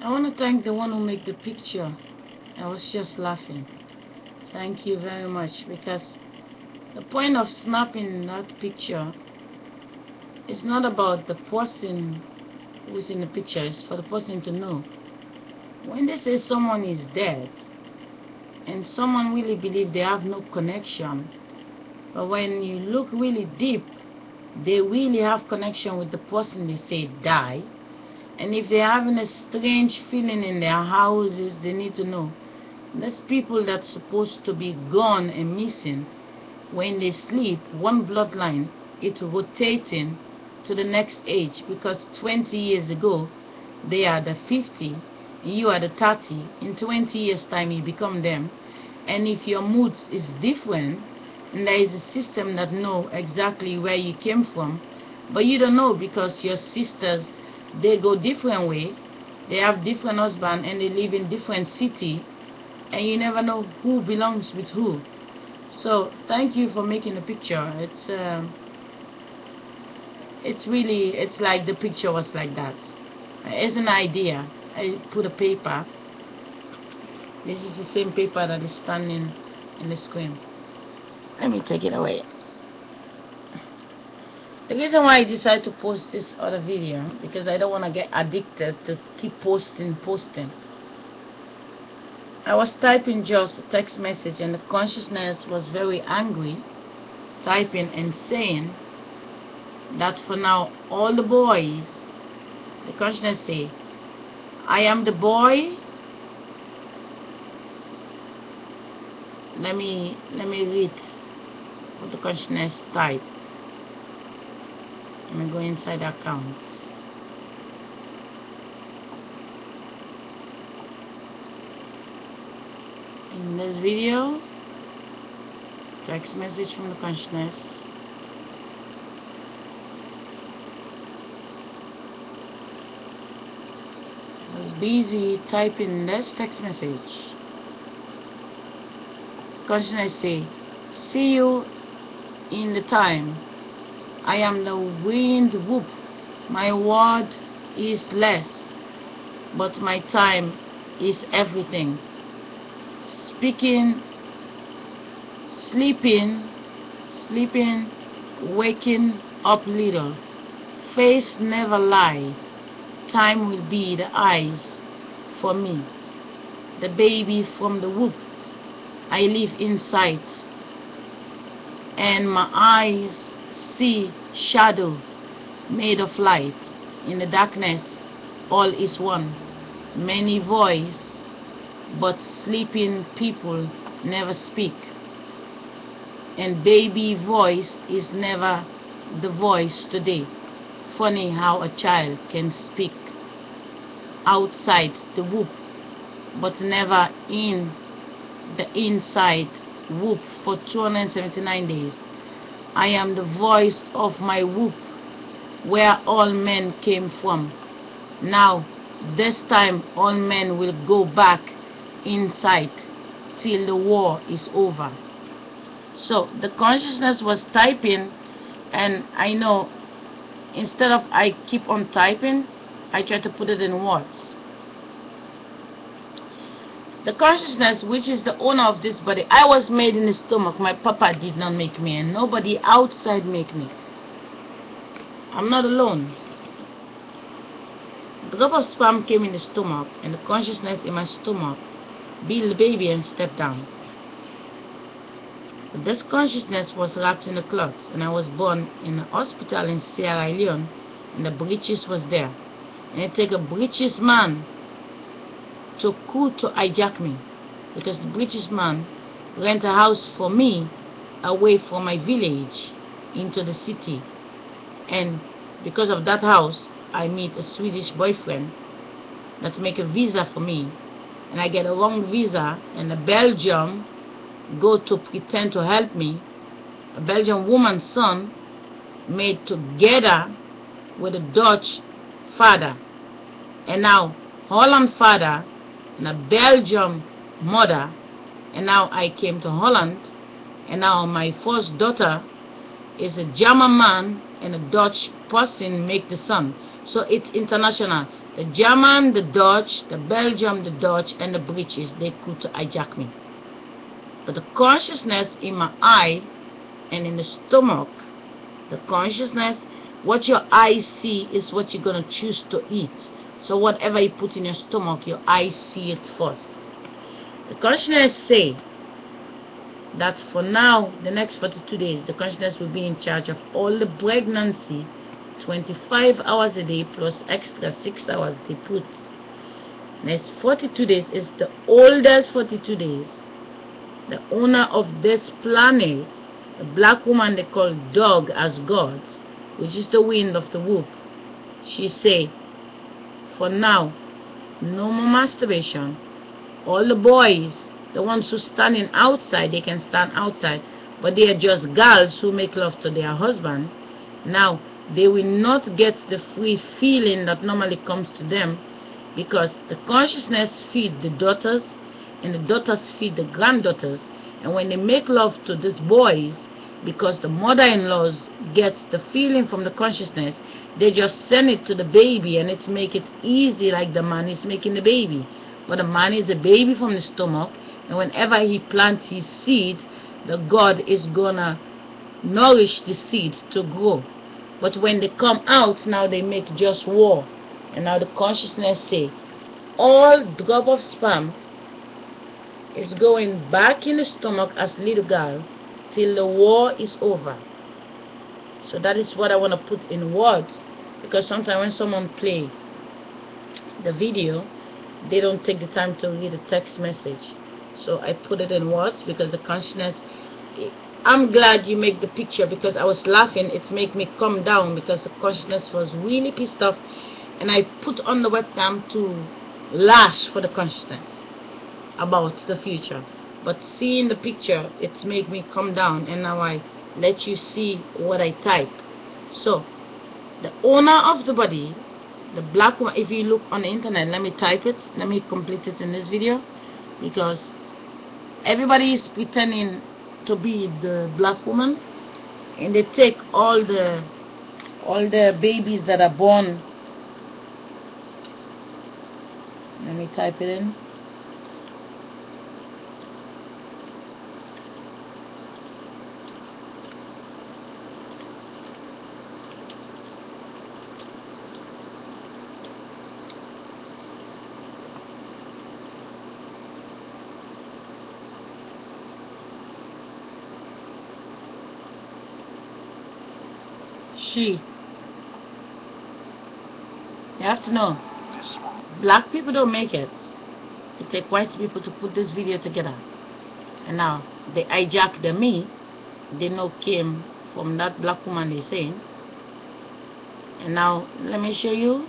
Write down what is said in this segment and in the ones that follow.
I want to thank the one who made the picture. I was just laughing. Thank you very much, because the point of snapping that picture is not about the person who's in the picture. It's for the person to know. When they say someone is dead and someone really believe they have no connection, but when you look really deep, they really have connection with the person they say die. And if they're having a strange feeling in their houses, they need to know. There's people that's supposed to be gone and missing. When they sleep, one bloodline, it's rotating to the next age, because 20 years ago, they are the 50, and you are the 30. In 20 years time, you become them. And if your moods is different, and there is a system that know exactly where you came from, but you don't know, because your sisters, they go different way, they have different husband, and they live in different city, and you never know who belongs with who. So thank you for making the picture. It's really, it's like the picture was like that. It's an idea. I put a paper. This is the same paper that is standing in the screen. Let me take it away. The reason why I decided to post this other video, because I don't want to get addicted to keep posting. I was typing just a text message, and the consciousness was very angry, typing and saying that for now all the boys, the consciousness say, I am the boy. Let me read what the consciousness type. Let me go inside the account. In this video, text message from the consciousness. I was busy typing this text message. Consciousness say, see you in the time. I am the wind whoop. My word is less, but my time is everything. Speaking, sleeping, waking up little. Face never lie. Time will be the eyes for me. The baby from the womb. I live inside, and my eyes see shadow made of light. In the darkness, all is one. Many voice, but sleeping people never speak. And baby voice is never the voice today. Funny how a child can speak outside the womb, but never in the inside womb for 279 days. I am the voice of my womb, where all men came from. Now, this time all men will go back inside till the war is over. So the consciousness was typing, and I know instead of I keep on typing, I try to put it in words. The consciousness, which is the owner of this body, I was made in the stomach. My papa did not make me, and nobody outside make me. I'm not alone. The drop of sperm came in the stomach, and the consciousness in my stomach built the baby and stepped down. But this consciousness was wrapped in the cloth, and I was born in a hospital in Sierra Leone, and the breeches was there. And it take a breeches man to hijack me, because the British man rent a house for me away from my village into the city, and because of that house I meet a Swedish boyfriend that make a visa for me, and I get a wrong visa, and a Belgium go to pretend to help me. A Belgian woman's son made together with a Dutch father, and now Holland father and a Belgium mother, and now I came to Holland, and now my first daughter is a German man and a Dutch person make the son. So it's international. The German, the Dutch, the Belgium, the Dutch, and the British, they could hijack me. But the consciousness in my eye and in the stomach, the consciousness, what your eyes see is what you're going to choose to eat. So whatever you put in your stomach, your eyes see it first. The consciousness say that for now, the next 42 days, the consciousness will be in charge of all the pregnancy, 25 hours a day plus extra 6 hours they put. Next 42 days is the oldest 42 days. The owner of this planet, the black woman they call dog as God, which is the wind of the whoop, she say, for now, no more masturbation. All the boys, the ones who standing outside, they can stand outside, but they are just girls who make love to their husband. Now, they will not get the free feeling that normally comes to them, because the consciousness feed the daughters, and the daughters feed the granddaughters. And when they make love to these boys, because the mother-in-laws get the feeling from the consciousness, they just send it to the baby, and it make it easy, like the man is making the baby. But the man is a baby from the stomach, and whenever he plants his seed, the God is gonna nourish the seed to grow. But when they come out, now they make just war. And now the consciousness say, all drop of sperm is going back in the stomach as little girl till the war is over. So that is what I want to put in words, because sometimes when someone play the video, they don't take the time to read the text message. So I put it in words because the consciousness, I'm glad you make the picture, because I was laughing. It made me calm down because the consciousness was really pissed off, and I put on the webcam to lash for the consciousness about the future. But seeing the picture, it's made me calm down, and now I let you see what I type. So the owner of the body, the black woman, if you look on the internet, let me type it, let me complete it in this video, because everybody is pretending to be the black woman, and they take all the babies that are born. Let me type it in. She. You have to know, black people don't make it. It takes white people to put this video together. And now they hijack the me. They know came from that black woman they saying. And now let me show you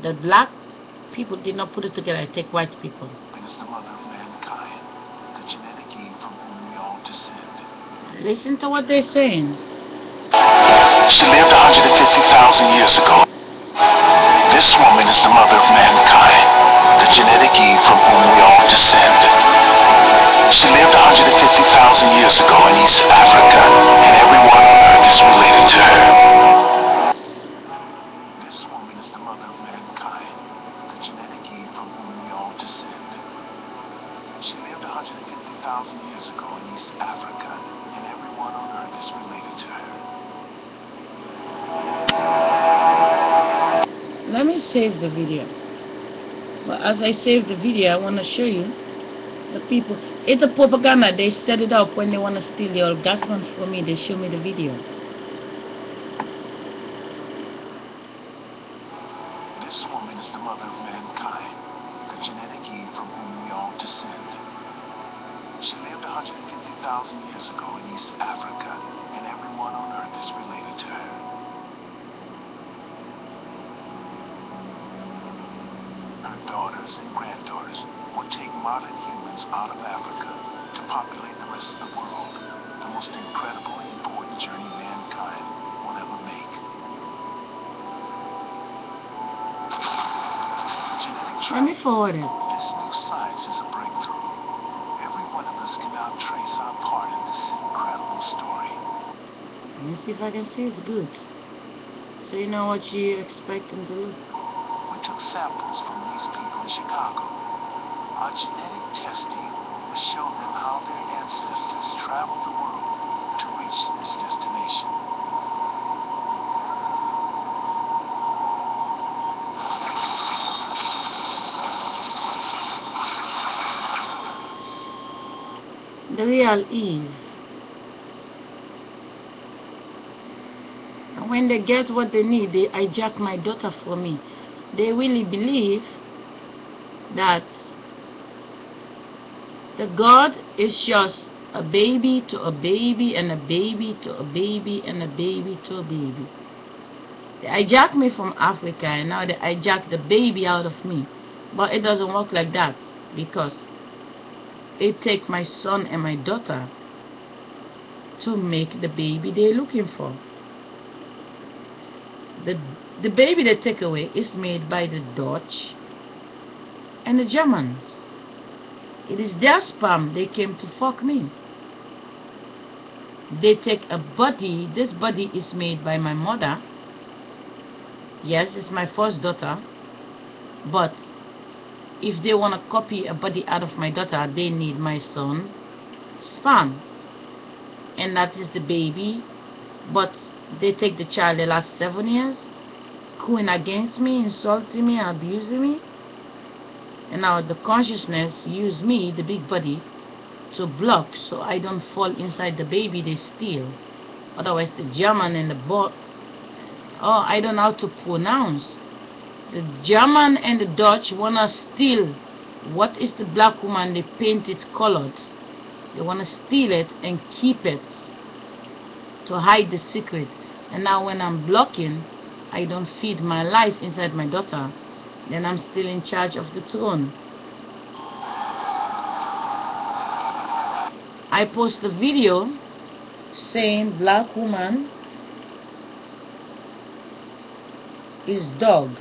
that black people did not put it together. It take white people. Is the mother of mankind, the genetic Eve from whom we all descend. Listen to what they're saying. She lived 150,000 years ago. This woman is the mother of mankind, the genetic Eve from whom we all descend. She lived 150,000 years ago in East Africa, and everyone on earth is related to her. This woman is the mother of mankind, the genetic Eve from whom we all descend. She lived 150,000 years ago in East Africa, and everyone on earth is related to her. Let me save the video. But as I save the video, I want to show you the people. It's a propaganda. They set it up when they want to steal the orgasm from me. They show me the video. This woman is the mother of mankind, the genetic Eve from whom we all descend. She lived 150,000 years ago in East Africa, and everyone on earth is related to her. Her daughters and granddaughters will take modern humans out of Africa to populate the rest of the world, the most incredible and important journey mankind will ever make. Let me forward it. This new science is a breakthrough. Every one of us can now trace our part in this incredible story. Let me see if I can say it's good. So you know what you're expecting to look. When took samples from these people in Chicago. Our genetic testing will show them how their ancestors traveled the world to reach this destination. The real Eve. And when they get what they need, they hijack my daughter from me. They really believe that the God is just a baby to a baby and a baby to a baby and a baby to a baby. They hijack me from Africa and now they hijack the baby out of me. But it doesn't work like that, because it takes my son and my daughter to make the baby they're looking for. The baby they take away is made by the Dutch and the Germans. It is their sperm they came to fuck me. They take a body. This body is made by my mother. Yes, it's my first daughter. But if they want to copy a body out of my daughter, they need my son sperm. And that is the baby. But they take the child the last 7 years, going against me, insulting me, abusing me. And now the consciousness use me, the big body, to block so I don't fall inside the baby they steal. Otherwise the German and the I don't know how to pronounce. The German and the Dutch wanna steal what is the black woman, they paint it colored. They wanna steal it and keep it to hide the secret. And now when I'm blocking, I don't feed my life inside my daughter, then I'm still in charge of the throne. I post a video saying black woman is dog.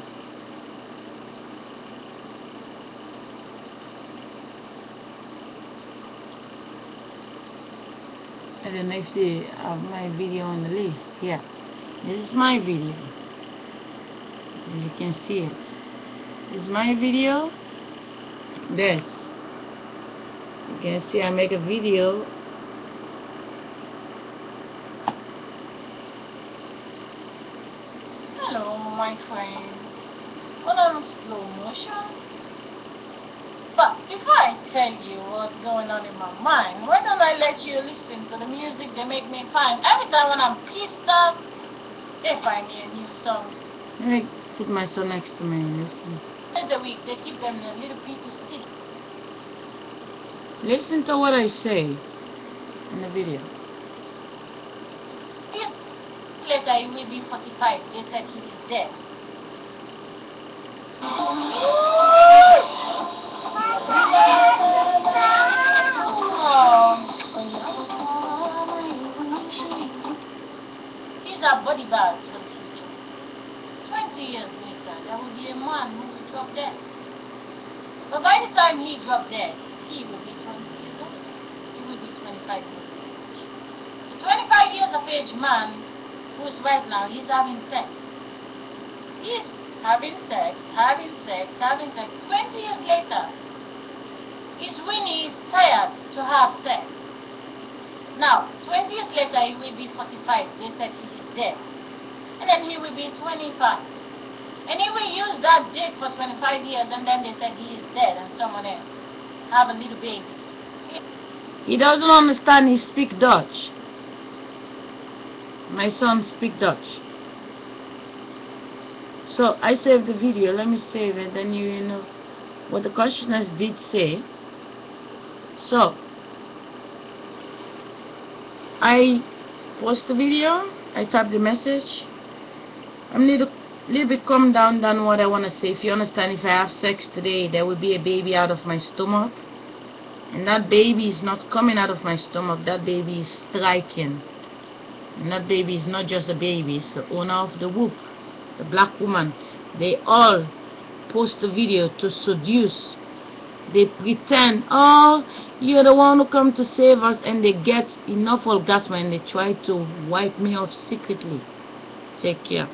I don't know if they have my video on the list. Yeah, this is my video. You can see it. This is my video. This. You can see I make a video. Hello, my friend. Well, I'm slow motion. But before I tell you what's going on in my mind, why don't I let you listen to the music they make me find? Every time when I'm pissed off, they find me a new song. Let me put my son next to me and listen. Once a week, they keep them in a little people's city. Listen to what I say in the video. Years later, he will be 45. They said he is dead. These are body bags for the future. 20 years later, there will be a man who will drop dead. But by the time he drops dead, he will be 20 years old. He will be 25 years of age. The 25 years of age man who is right now, he's having sex. He's having sex. 20 years later, his Winnie is tired to have sex. Now, 20 years later, he will be 45. They said he is dead. And then he will be 25. And he will use that dick for 25 years, and then they said he is dead, and someone else have a little baby. He doesn't understand. He speak Dutch. My son speak Dutch. So I saved the video. Let me save it, then you know what the consciousness did say. So I post the video. I type the message. I'm a little bit calm down than what I want to say. If you understand, if I have sex today, there will be a baby out of my stomach. And that baby is not coming out of my stomach. That baby is striking. And that baby is not just a baby. It's the owner of the whoop. The black woman. They all post the video to seduce. They pretend, oh, you're the one who come to save us. And they get enough orgasm and they try to wipe me off secretly. Take care.